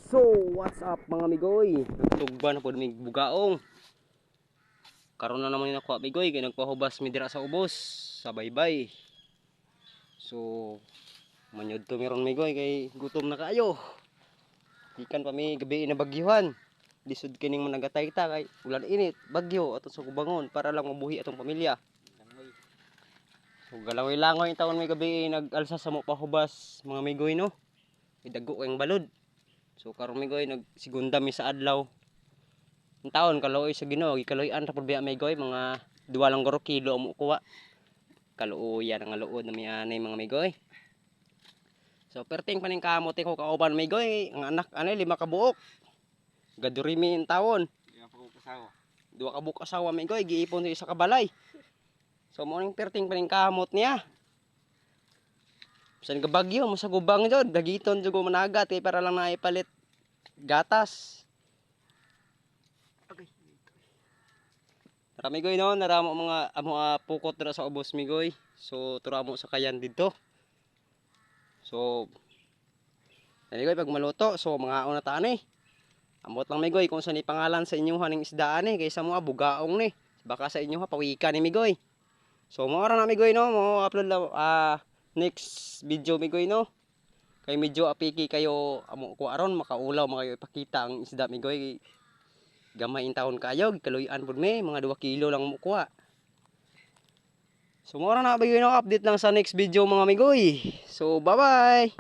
So, what's up mga migoy? Nagtugba na po may bugaong. Karon na naman yung nakuha migoy, kaya nagpahubas mi dira sa ubos, sa baybay. So, manyod to meron migoy, kay gutom na kayo. Ikan pa may gabi na bagyuhan. Lisod kining managatay ta kay ulan init, bagyo ato sa kubangon para lang mabuhi atong pamilya. So, galaway-langoy taon may gabi nag-alsa sa mo pahubas mga migoy no. Idago kayong balod. So karon migoy nagsigunda mi sa adlaw. Ang taon kaluoy sa Ginoo, gikaloy-an ra pud biya migoy mga 2 lang garo kilo amo kuha. Kaluoyan ang luod na mi anay mga migoy. So perting paning kamot ko kauban migoy, ang anak anay 5 ka buok. Gadurimi in taon. 2 ka buok asawa. 2 ka buok asawa migoy, giipon sa isa ka balay. So mo ning perting paning kamot niya. Bisan ka bagyo mo sa gubang jud, dagiton jud ko managat kay para lang naipalit gatas. Tara migoy no, naramo mga amo pukot dira sa ubos migoy. So turamo sa kayan dito. So migoy pag maluto, so mga una ta ani. Amot lang migoy kung sa ni pangalan sa inyo haning isdaan ni kaysa mga bugaong ni. Baka sa inyo ha pawikan ni migoy. So mo ra na migoy no, mo upload next video migoy no. Kay medyo apiki kayo amo ko aron makaulaw makayo ipakita ang isda migoy. Gamay in taon kayo, gikaluyan pud mi, mga 2 kilo lang mo kuha. So mo ra na migoy no, update lang sa next video mga migoy. So bye-bye.